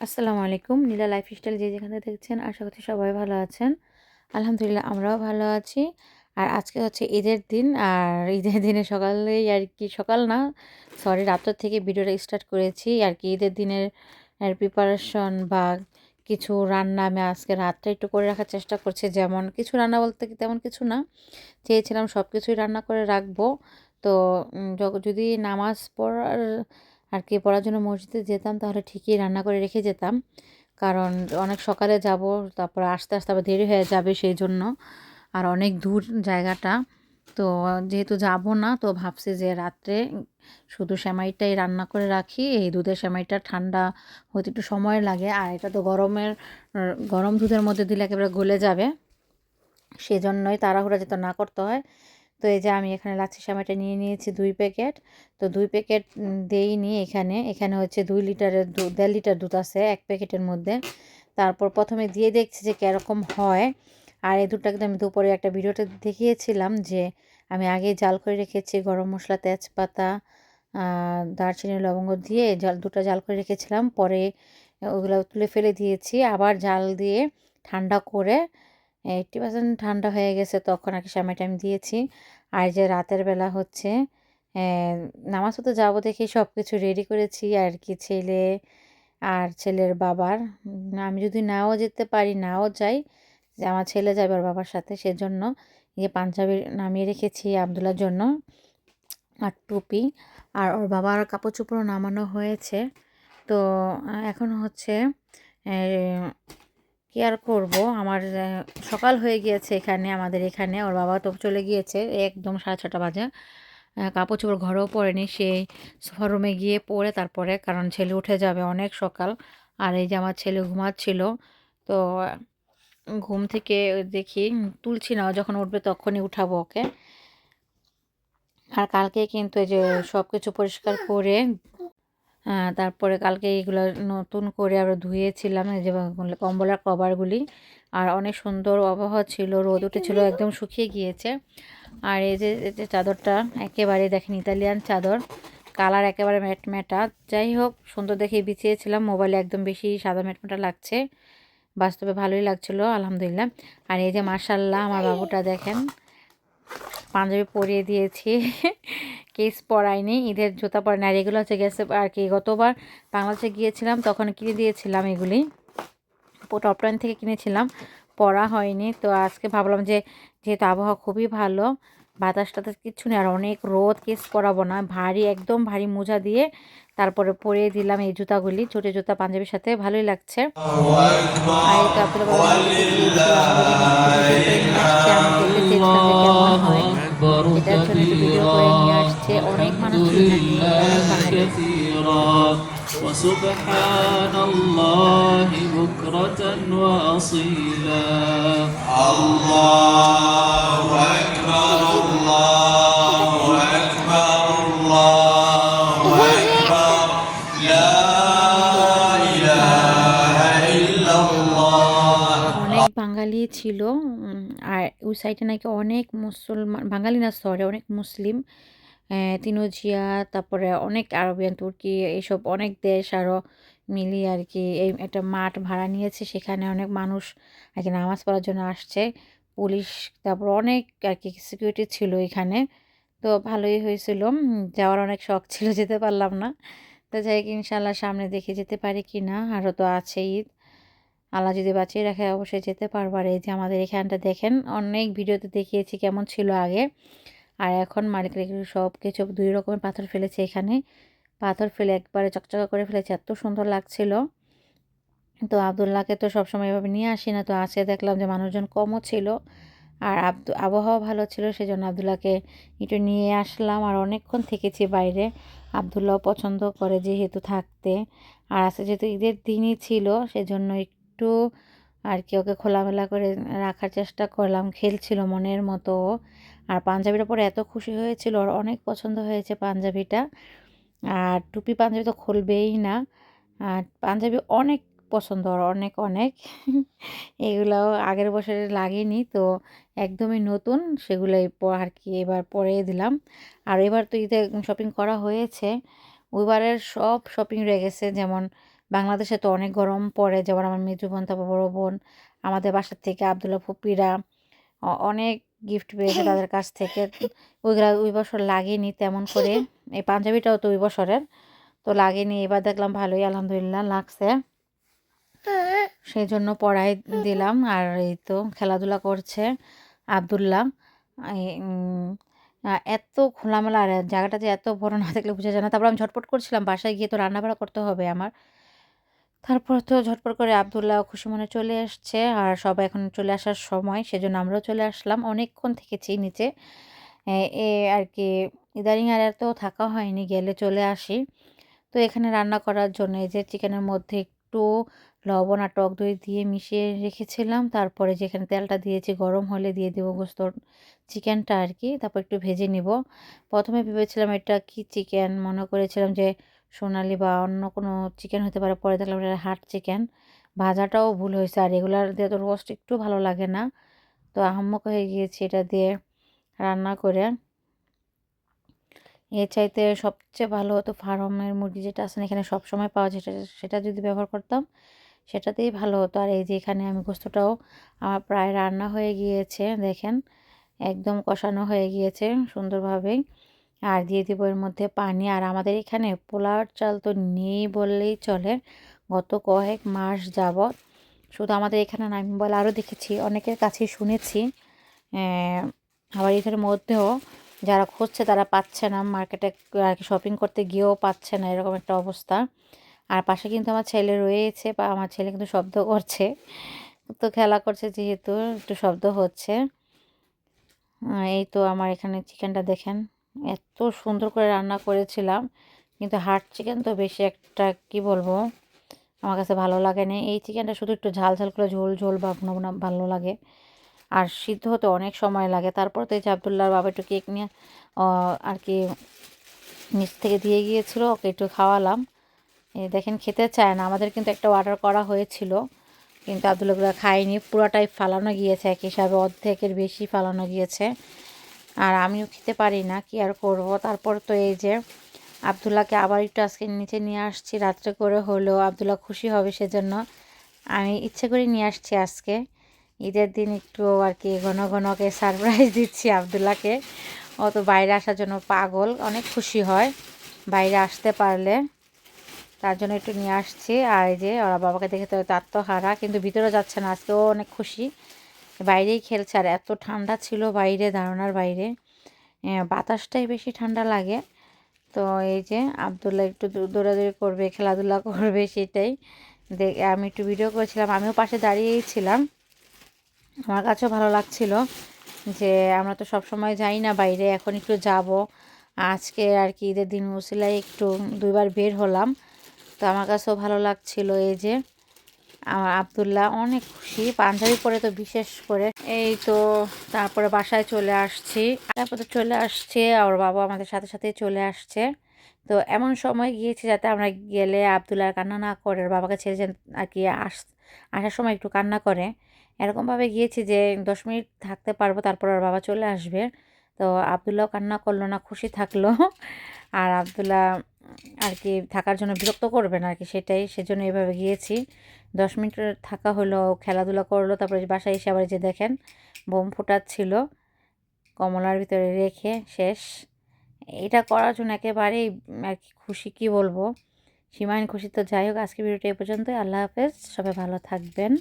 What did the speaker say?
আসসালামু আলাইকুম। নীলা লাইফস্টাইল যে যেখানে দেখছেন আশা করছি সবাই ভালো আছেন। আলহামদুলিল্লাহ আমরাও ভালো আছি। আর আজকে হচ্ছে ঈদের দিন। আর ঈদের দিনে সকালেই আরকি সকাল না রাত থেকে ভিডিওটা স্টার্ট করেছি আরকি ঈদের দিনের প্রিপারেশন বা কিছু রান্না আমি আজকে রাতটা একটু করে রাখার চেষ্টা করছি। যেমন কিছু রান্না বলতে কি তেমন কিছু না। চেয়েছিলাম সবকিছুই রান্না করে রাখবো। তো যদি নামাজ পড়ার পড়ার জন্য মসজিদে যেতাম তাহলে ঠিকই রান্না করে রেখে যেতাম। কারণ অনেক সকালে যাব, তারপরে আসতে আবার দেরি হয়ে যাবে সেইজন্য। আর অনেক দূর জায়গাটা। তো যেহেতু যাব না তো ভাবছি যে রাত্রে শুধু সেমাইটাই রান্না করে রাখি। এই দুধের সেমাইটা ঠান্ডা হতে একটু সময় লাগে। আর এটা তো গরম দুধের মধ্যে দিলে একেবারে গলে যাবে। সেজন্যই তাড়াহুড়া যাতে না করতে হয়। তো এই যে আমি এখানে লাচ্ছি সেমাইটা নিয়ে নিয়েছি ২ প্যাকেট। তো ২ প্যাকেট দেইনি এখানে। এখানে হচ্ছে ২ লিটারের ১.৫ লিটার দুধ আছে ১ প্যাকেটের মধ্যে। তারপর ১ম এ দিয়ে দেখছি যে কেরকম হয়। আর এই দুধটা কিন্তু আমি দুপুরে একটা ভিডিওতে দেখিয়েছিলাম যে আমি আগেই জাল করে রেখেছি গরম মসলা, তেজপাতা, দারচিনি, লবঙ্গ দিয়ে দুধটা জাল করে রেখেছিলাম। পরে ওগুলো তুলে ফেলে দিয়েছি। আবার জাল দিয়ে ঠান্ডা করে 80% ঠান্ডা হয়ে গেছে তখন আরকি সেমাইটা আমি দিয়েছি। আর যে রাতের বেলা হচ্ছে নামাজ পড়তে যাবো দেখেই সবকিছু রেডি করেছি আরকি ছেলের বাবার। আমি যদি নাও যেতে পারি, নাও যাই, যে আমার ছেলে যাবে ওর বাবার সাথে, সেজন্য এই যে পাঞ্জাবি নামিয়ে রেখেছি আব্দুল্লাহর জন্য, আর টুপি। আর ওর বাবার কাপড়-চোপড়ও নামানো হয়েছে। তো এখন হচ্ছে কি আর করব, আমার সকাল হয়ে গিয়েছে এখানে, আমাদের এখানে। ওর বাবা তো চলে গিয়েছে একদম 6:30 বাজে। কাপড় চোপড় ঘরেও পরেনি, সেই সোফা রুমে গিয়ে পরে তারপরে, কারণ ছেলে উঠে যাবে অনেক সকাল। আর এই যে আমার ছেলে ঘুমাচ্ছিল, তো ঘুম থেকে দেখি তুলছি না, ও যখন উঠবে তখনই উঠাবো ওকে। আর কালকে কিন্তু এই যে সব কিছু পরিষ্কার করে তারপরে কালকে এগুলো নতুন করে আবার ধুয়েছিলাম, এই যে কম্বলের কভারগুলি। আর অনেক সুন্দর আবহাওয়া ছিল, রোদ উঠেছিল, একদম শুকিয়ে গিয়েছে। আর এই যে চাদরটা একেবারে দেখেন ইতালিয়ান চাদর, কালার একেবারে ম্যাটম্যাটা। যাই হোক, সুন্দর দেখে বিছিয়েছিলাম। মোবাইলে একদম বেশি সাদা ম্যাটম্যাটা লাগছে, বাস্তবে ভালোই লাগছিল আলহামদুলিল্লাহ। আর এই যে মাশাল্লাহ আমার বাবুটা দেখেন, পাঞ্জাবি পরিয়ে দিয়েছি। কেস পরাইনি, ঈদের জুতা পরাইনি। আর এগুলো হচ্ছে গেছে আর কি গতবার বাংলাদেশে গিয়েছিলাম তখন কিনে দিয়েছিলাম এগুলি, টপ লাইন থেকে কিনেছিলাম, পরা হয়নি। তো আজকে ভাবলাম যে যেহেতু আবহাওয়া খুবই ভালো, বাতাস টাতাস কিচ্ছু নেই, আর অনেক রোদ, কেস পরাবো না, ভারী একদম ভারী মোজা দিয়ে তারপরে পরিয়ে দিলাম এই জুতাগুলি, ছোটো জুতা পাঞ্জাবির সাথে, ভালোই লাগছে। আর এই তো আব্দুল্লাহ বাবার মসজিদে গিয়েছিলাম, ওই জিনিসটা ভিডিও করে নিয়ে আসছে, আমি দেখতে চেয়েছিলাম যে কেমন হয়, সেটার জন্য একটু ভিডিও করে নিয়ে আসছে। অনেক মানুষ ছিল এখানে, অনেক বাঙালি। وسبحان الله بكرة وأصيلا الله أكبر الله أكبر الله أكبر لا إله إلا الله অনেক বাঙালি ছিল। আর ওই সাইডে নাকি অনেক মুসলমান, বাঙালি না সরি, অনেক মুসলিম, তিনুজিয়া, তারপরে অনেক আরবিয়ান, তুর্কি, এইসব অনেক দেশ আরও মিলিয়ে আর কি এই একটা মাঠ ভাড়া নিয়েছে, সেখানে অনেক মানুষ আর কি নামাজ পড়ার জন্য আসছে। পুলিশ, তারপর অনেক আর কি সিকিউরিটি ছিল এখানে। তো ভালোই হয়েছিল। যাওয়ার অনেক শখ ছিল, যেতে পারলাম না। তো যাই হোক, ইনশাল্লাহ সামনে দেখে যেতে পারি কি না। আরও তো আছে ঈদ, আল্লাহ যদি বাঁচিয়ে রাখে অবশ্যই যেতে পারবো। আর এই যে আমাদের এখানটা দেখেন, অনেক ভিডিওতে দেখিয়েছি কেমন ছিল আগে, আর এখন মালিক রেখে সব কিছু 2 রকমের পাথর ফেলেছে এখানে। পাথর ফেলে একবারে চকচকা করে ফেলেছে, এত সুন্দর লাগছিল। তো আবদুল্লাহকে তো সবসময় এভাবে নিয়ে আসি না, তো আজকে দেখলাম যে মানুষজন কমও ছিল, আর আবহাওয়া ভালো ছিল, সেজন্য আবদুল্লাহকে একটু নিয়ে আসলাম। আর অনেকক্ষণ থেকেছি বাইরে, আবদুল্লাহ পছন্দ করে যেহেতু থাকতে। আর আজকে যেহেতু ঈদের দিনই ছিল, সেজন্য একটু আর কি ওকে খোলামেলা করে রাখার চেষ্টা করলাম, খেলছিল মনের মতো ও। আর পাঞ্জাবিটা পরে এত খুশি হয়েছিল, ওর অনেক পছন্দ হয়েছে পাঞ্জাবিটা। আর টুপি পাঞ্জাবি তো খুলবেই না, আর পাঞ্জাবি অনেক পছন্দ ওর, অনেক অনেক। এগুলাও আগের বছরে লাগেনি, তো একদমই নতুন, সেগুলোই আর কি এবার পরে দিলাম। আর এবার তো ঈদে শপিং করা হয়েছে, ওইবারের সব শপিং রয়ে গেছে, যেমন বাংলাদেশে তো অনেক গরম পড়ে, যেমন আমার মেজো বোন, তারপর বড় বোন, আমাদের বাসার থেকে আবদুল্লাহ ফুপিরা অনেক গিফট পেয়েছে তাদের কাছ থেকে। ওইগুলা ওই বছর লাগেনি তেমন করে, এই পাঞ্জাবিটাও তো ওই বছরের, তো লাগেনি। এবার দেখলাম ভালোই আলহামদুলিল্লাহ লাগছে, সেই জন্য পড়াই দিলাম। আর এই তো খেলাধুলা করছে আবদুল্লাহ। এত খোলামেলা, আর জায়গাটা যে এত বড় না দেখলে বোঝা যায় না। তারপর আমি ঝটপট করছিলাম, বাসায় গিয়ে তো রান্নাবাড়া করতে হবে আমার। তারপর তো ঝটপট করে আবদুল্লাহ খুশি মনে চলে এসছে, আর সবাই এখন চলে আসার সময়, সেজন্য আমরাও চলে আসলাম। অনেকক্ষণ থেকেছি নিচে, এ আর কি ইদানিং আর এত থাকা হয়নি, গেলে চলে আসি। তো এখানে রান্না করার জন্য এই যে চিকেনের মধ্যে একটু লবণ আর টক দই দিয়ে মিশিয়ে রেখেছিলাম। তারপরে যেখানে তেলটা দিয়েছি গরম হলে দিয়ে দেবো গোস্ত চিকেনটা আর কি, তারপর একটু ভেজে নিব। প্রথমে ভেবেছিলাম এটা কি চিকেন, মনে করেছিলাম যে সোনালি বা অন্য কোনো চিকেন হতে পারে, পরে দেখলাম এটা হাট চিকেন। ভাজাটাও ভুল হয়েছে, আর এগুলার দিয়ে তো রোস্ট একটু ভালো লাগে না, তো আহাম্মক হয়ে গিয়েছে এটা দিয়ে রান্না করে। এর চাইতে সবচেয়ে ভালো হতো ফার্মের মুরগি যেটা আছে না, এখানে সবসময় পাওয়া যায়, সেটা যদি ব্যবহার করতাম সেটাতেই ভালো হতো। আর এই যে এখানে আমি গোস্তটাও আমার প্রায় রান্না হয়ে গিয়েছে, দেখেন একদম কষানো হয়ে গিয়েছে সুন্দরভাবেই। আর দিয়ে দিব এর মধ্যে পানি। আর আমাদের এখানে পোলাওর চাল তো নেই বললেই চলে, গত কয়েক মাস যাবৎ। শুধু আমাদের এখানে না, আমি বলে আরও দেখেছি, অনেকের কাছেই শুনেছি। আবার এদের মধ্যেও যারা খুঁজছে তারা পাচ্ছে না, মার্কেটে আর কি শপিং করতে গিয়েও পাচ্ছে না, এরকম একটা অবস্থা। আর পাশে কিন্তু আমার ছেলে রয়েছে, বা আমার ছেলে কিন্তু শব্দ করছে, তো খেলা করছে যেহেতু একটু শব্দ হচ্ছে। এই তো আমার এখানে চিকেনটা দেখেন, এত সুন্দর করে রান্না করেছিলাম, কিন্তু হার্ড চিকেন তো বেশি একটা কি বলবো, আমার কাছে ভালো লাগে না। এই চিকেনটা শুধু একটু ঝাল ঝাল করে ঝোল ঝোল বা ভুনা ভালো লাগে, আর সিদ্ধ হতে অনেক সময় লাগে। তারপর তো এই যে আবদুল্লাহর বাবা একটু কেক নিয়ে আর কি নিচ থেকে দিয়ে গিয়েছিল, ওকে একটু খাওয়ালাম। এই দেখেন খেতে চায় না। আমাদের কিন্তু একটা অর্ডার করা হয়েছিল, কিন্তু আবদুল্লাহগুলো খায়নি, পুরোটাই ফালানো গিয়েছে, এক হিসাবে অর্ধেকের বেশি ফালানো গিয়েছে। আর আমিও খেতে পারি না, কি আর করব। তারপর তো এই যে আবদুল্লাহকে আবার একটু আজকে নিচে নিয়ে আসছি, রাত্রে করে হলেও আবদুল্লাহ খুশি হবে সেজন্য আমি ইচ্ছে করে নিয়ে আসছি আজকে। ঈদের দিন একটু আর কি ঘন ঘনকে সারপ্রাইজ দিচ্ছি আবদুল্লাহকে। ও তো বাইরে আসার জন্য পাগল, অনেক খুশি হয় বাইরে আসতে পারলে, তার জন্য একটু নিয়ে আসছি। আর এই যে ওরা বাবাকে দেখে তো আত্মহারা, কিন্তু ভিতরে যাচ্ছে না, আজকেও অনেক খুশি, বাইরেই খেলছে। আর এত ঠান্ডা ছিল বাইরে, ধারণার বাইরে, বাতাসটাই বেশি ঠান্ডা লাগে। তো এই যে আবদুল্লাহ একটু দৌড়াদৌড়ি করবে, খেলাধুলা করবে, সেটাই আমি একটু ভিডিও করেছিলাম, আমিও পাশে দাঁড়িয়েই ছিলাম। আমার কাছেও ভালো লাগছিল যে আমরা তো সব সময় যাই না বাইরে, এখন একটু যাব। আজকে আর কি ঈদের দিন উসিলায় একটু দুইবার বের হলাম, তো আমার কাছেও ভালো লাগছিল। এই যে আমার আবদুল্লাহ অনেক খুশি, পাঞ্জাবি পরে তো বিশেষ করে। এই তো তারপরে বাসায় চলে আসছি, তারপর তো চলে আসছে, আর বাবা আমাদের সাথে সাথে চলে আসছে। তো এমন সময় গিয়েছি যাতে আমরা গেলে আবদুল্লাহ কান্না না করে, ওর বাবাকে ছেড়ে যেন আর কি আসার সময় একটু কান্না করে, এরকমভাবে গিয়েছি যে 10 মিনিট থাকতে পারবো, তারপর ওর বাবা চলে আসবে। তো আবদুল্লাহ কান্না করলো না, খুশি থাকলো। আর আবদুল্লাহ আর কি থাকার জন্য বিরক্ত করবে না আর কি, সেজন্য এভাবে গিয়েছি। 10 মিনিট থাকা হলো, খেলাধুলা করলো, তারপরে বাসায় এসে আবার যে দেখেন বোম ফুটাচ্ছিল কমলার ভিতরে রেখে শেষ। এটা করার জন্য একেবারেই আর কি খুশি, কি বলবো, সীমাহীন খুশি। তো যাই হোক, আজকের ভিডিওটা এ পর্যন্তই। আল্লাহ হাফেজ, সবাই ভালো থাকবেন।